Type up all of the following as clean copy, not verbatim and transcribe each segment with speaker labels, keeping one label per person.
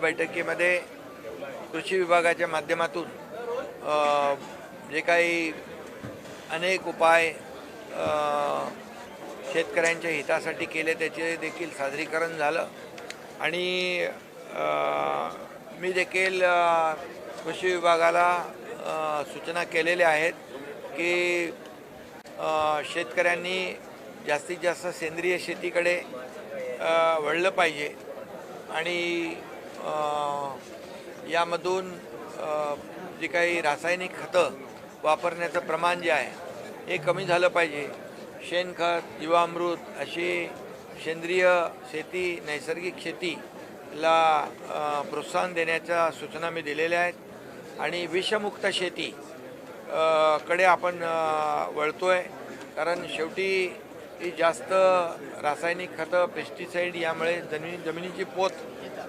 Speaker 1: बैठकीमध्ये कृषी विभागाच्या माध्यमातून जे काही अनेक उपाय शेतकऱ्यांच्या हितासाठी केले त्याचे देखील सादरीकरण झालं आणि मी देखील कृषी विभागाला सूचना केलेल्या आहेत की शेतकऱ्यांनी जास्तीत जास्त सेंद्रिय शेतीकडे वळलं पाहिजे आणि यामधून जी काही रासायनिक खतं वापरण्याचं प्रमाण जे आहे हे कमी झालं पाहिजे. शेणखत, जीवामृत अशी सेंद्रिय शेती, नैसर्गिक शेतीला प्रोत्साहन देण्याच्या सूचना मी दिलेल्या आहेत आणि विषमुक्त शेती कडे आपण वळतोय. कारण शेवटी ही जास्त रासायनिक खतं, पेस्टिसाईड यामुळे जमिनीची पोत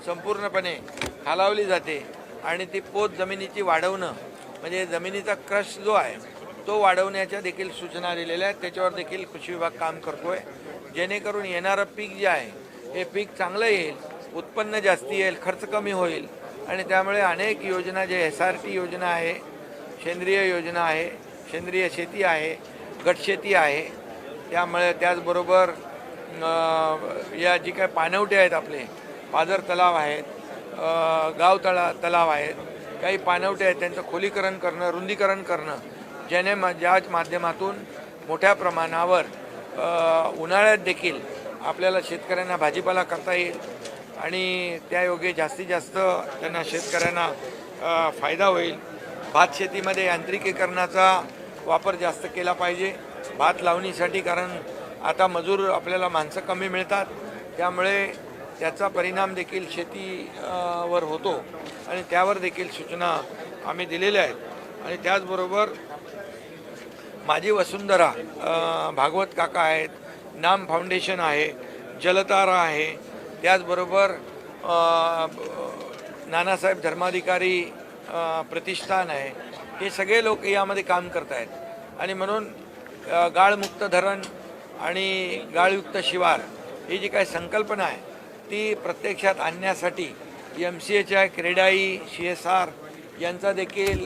Speaker 1: संपूर्णपणे खालावली जाते आणि ती पोत जमिनीची वाढवणं म्हणजे जमिनीचा क्रश जो आहे तो वाढवण्याच्या देखील सूचना दिलेल्या आहेत. त्याच्यावर देखील कृषी विभाग काम करतोय जेणेकरून येणारं पीक जे आहे हे पीक चांगलं येईल, उत्पन्न जास्ती येईल, खर्च कमी होईल आणि त्यामुळे अनेक योजना जे SRT योजना आहे, सेंद्रिय योजना आहे, सेंद्रिय शेती आहे, गटशेती आहे, त्यामुळे त्याचबरोबर या जी काही पाणवठे आहेत आपले पाझर तलाव आहेत, गाव तलाव आहेत, काही पाणवठे आहेत त्यांचं खोलीकरण करणं, रुंदीकरण करणं ज्या माध्यमातून मोठ्या प्रमाणावर उन्हाळ्यात देखील आपल्याला शेतकऱ्यांना भाजीपाला करता येईल आणि त्यायोगे जास्तीत जास्त त्यांना शेतकऱ्यांना फायदा होईल. भात शेतीमध्ये यांत्रिकीकरणाचा वापर जास्त केला पाहिजे भात लावणीसाठी, कारण आता मजूर आपल्याला माणसं कमी मिळतात त्यामुळे त्याचा परिणाम देखील शेतीवर होतो आणि त्यावर देखील सूचना आम्ही दिलेल्या आहेत. आणि त्याचबरोबर माझी वसुंधरा भागवत काका आहेत, नाम फाउंडेशन आहे, जलतारा आहे, त्याचबरोबर नानासाहेब धर्माधिकारी प्रतिष्ठान आहे, हे सगळे लोक यामध्ये काम करत आहेत आणि म्हणून गाळमुक्त धरण आणि गाळयुक्त शिवार ही जी काही संकल्पना आहे ती प्रत्यक्षात आणण्यासाठी MCHI, क्रेडाई, CSR यांचा देखील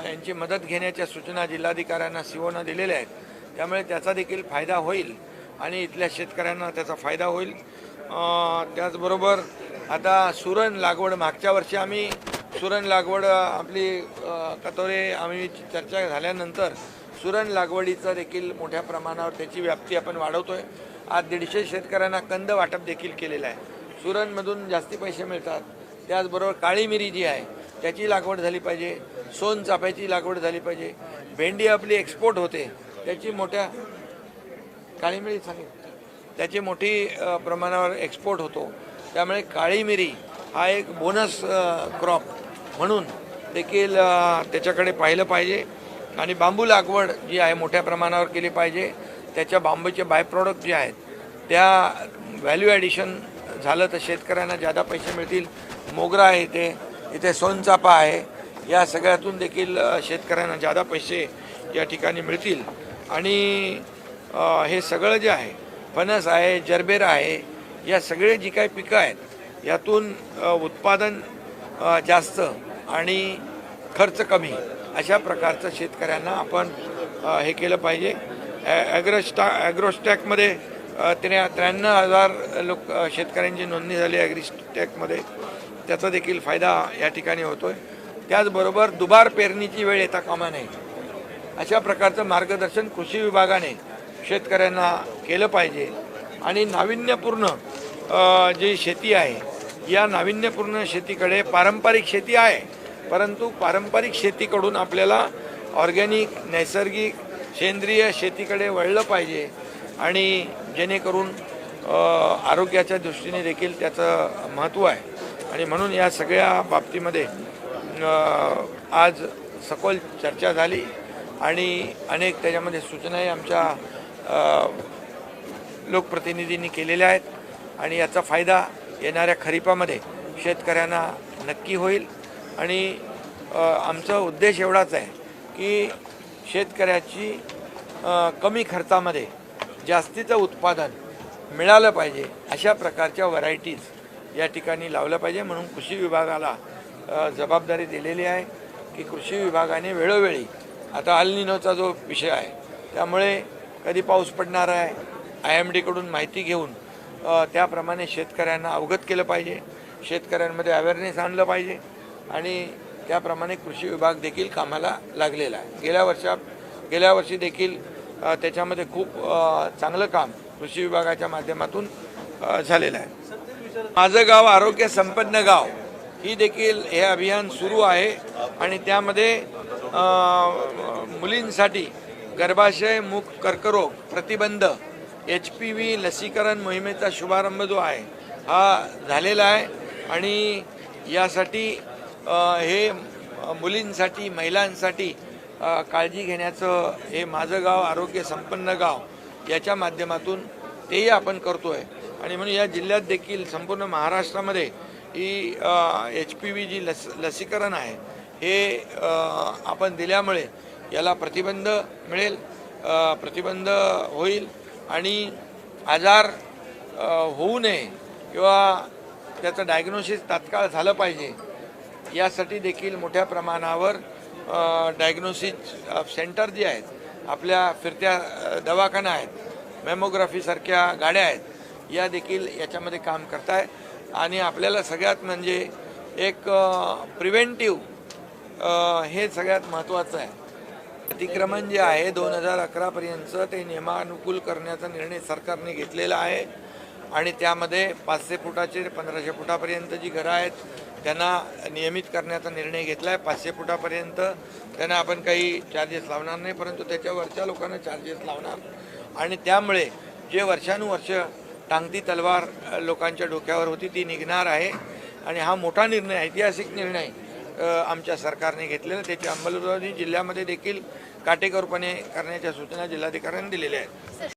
Speaker 1: यांची मदत घेण्याच्या सूचना जिल्हाधिकाऱ्यांना COना दिलेल्या आहेत. त्यामुळे त्याचा देखील फायदा होईल आणि इथल्या शेतकऱ्यांना त्याचा फायदा होईल. त्याचबरोबर आता सुरण लागवड, मागच्या वर्षी आम्ही सुरण लागवड आपली कतोरे आम्ही चर्चा झाल्यानंतर सुरण लागवडीचं देखील मोठ्या प्रमाणावर त्याची व्याप्ती आपण वाढवतोय. आज 150 शेतकऱ्यांना कंद वाटप देखील केलेलं आहे. सुरणमधून जास्ती पैसे मिळतात. त्याचबरोबर काळी मिरी जी आहे त्याची लागवड झाली पाहिजे, सोनचाफ्याची लागवड झाली पाहिजे, भेंडी आपली एक्सपोर्ट होते त्याची मोठ्या काळी मिरी त्याची मोठी प्रमाणावर एक्सपोर्ट होतो. त्यामुळे काळी मिरी हा एक बोनस क्रॉप म्हणून देखील त्याच्याकडे पाहिलं पाहिजे आणि बांबू लागवड जी आहे मोठ्या प्रमाणावर केली पाहिजे. त्याच्या बांबूचे बाय प्रॉडक्ट जे आहेत त्या व्हॅल्यू ॲडिशन झालं तर शेतकऱ्यांना जादा पैसे मिळतील. मोगरा आहे इथे सोनचाफा आहे, या सगळ्यातून देखील शेतकऱ्यांना जादा पैसे या ठिकाणी मिळतील. आणि हे सगळं जे आहे फणस आहे, जरबेरा आहे, या सगळे जी काही पिकं आहेत यातून उत्पादन जास्त आणि खर्च कमी अशा प्रकारचं शेतकऱ्यांना आपण हे केलं पाहिजे. ॲग्रोस्टॅकमध्ये 93,000 लोक शेतकऱ्यांची नोंदणी झाली ॲग्रीस्टॅकमध्ये, त्याचा देखील फायदा या ठिकाणी होतो आहे. त्याचबरोबर दुबार पेरणीची वेळ येता कामा नये अशा प्रकारचं मार्गदर्शन कृषी विभागाने शेतकऱ्यांना केलं पाहिजे. आणि नाविन्यपूर्ण जी शेती आहे या नाविन्यपूर्ण शेतीकडे, पारंपरिक शेती आहे परंतु पारंपरिक शेतीकडून आपल्याला ऑर्गॅनिक, नैसर्गिक, सेंद्रिय शेतीकडे वळलं पाहिजे आणि जेणेकरून आरोग्याच्या दृष्टीने देखील त्याचं महत्त्व आहे. आणि म्हणून या सगळ्या बाबतीमध्ये आज सखोल चर्चा झाली आणि अनेक त्याच्यामध्ये सूचनाही आमच्या लोकप्रतिनिधींनी केलेल्या आहेत आणि याचा फायदा येणाऱ्या खरीपामध्ये शेतकऱ्यांना नक्की होईल. आणि आमचा उद्देश एवढाच आहे की शेतकऱ्याची कमी खर्चामध्ये जास्तीचं उत्पादन मिळालं पाहिजे अशा प्रकारच्या व्हरायटीज या ठिकाणी लावलं पाहिजे. म्हणून कृषी विभागाला जबाबदारी दिलेली आहे की कृषी विभागाने वेळोवेळी, आता अल निनोचा जो विषय आहे त्यामुळे कधी पाऊस पडणार आहे IMD कडून माहिती घेऊन त्याप्रमाणे शेतकऱ्यांना अवगत केलं पाहिजे, शेतकऱ्यांमध्ये अवेअरनेस आणलं पाहिजे आणि त्याप्रमाणे कृषी विभाग देखील कामाला लागलेला आहे. गेल्या वर्षी देखील त्याच्यामध्ये खूप चांगलं काम कृषी विभागाच्या माध्यमातून झालेलं आहे. माझं गाव आरोग्य संपन्न गाव ही देखील हे अभियान सुरू आहे आणि त्यामध्ये मुलींसाठी गर्भाशय मुख कर्करोग प्रतिबंध HPV लसीकरण मोहिमेचा शुभारंभ जो आहे हा झालेला आहे आणि यासाठी हे मुलींसाठी, महिलांसाठी काळजी घेण्याचं हे माझं गाव आरोग्य संपन्न गाव याच्या माध्यमातून तेही आपण करतो आहे. आणि म्हणून या जिल्ह्यात देखील संपूर्ण महाराष्ट्रामध्ये ही HPV जी लसीकरण आहे हे आपण दिल्यामुळे याला प्रतिबंध मिळेल, प्रतिबंध होईल आणि आजार होऊ नये किंवा त्याचं डायग्नोसिस तात्काळ झालं पाहिजे यासाठी देखील मोठ्या प्रमाणावर डायग्नोसिस सेंटर जे आहेत, आपल्या फिरत्या दवाखाना आहेत, मॅमोग्राफीसारख्या गाड्या आहेत, या देखील याच्यामध्ये काम करत आहे. आणि आपल्याला सगळ्यात म्हणजे एक प्रिव्हेंटिव्ह हे सगळ्यात महत्त्वाचं आहे. अतिक्रमण जे आहे 2011पर्यंतचं ते नियमानुकूल करण्याचा निर्णय सरकारने घेतलेला आहे आणि त्यामध्ये 500 फुटाचे 1500 फुटापर्यंत जी घरं आहेत त्यांना नियमित करण्याचा निर्णय घेतला आहे. 500 फुटापर्यंत त्यांना आपण काही चार्जेस लावणार नाही, परंतु त्याच्यावरच्या लोकांना चार्जेस लावणार आणि त्यामुळे जे वर्षानुवर्ष टांगती तलवार लोकांच्या डोक्यावर होती ती निघणार आहे. आणि हा मोठा निर्णय, ऐतिहासिक निर्णय आमच्या सरकारने घेतलेला, त्याची अंमलबजावणी जिल्ह्यामध्ये देखील काटेकोरपणे करण्याच्या सूचना जिल्हाधिकाऱ्यांनी दिलेल्या आहेत.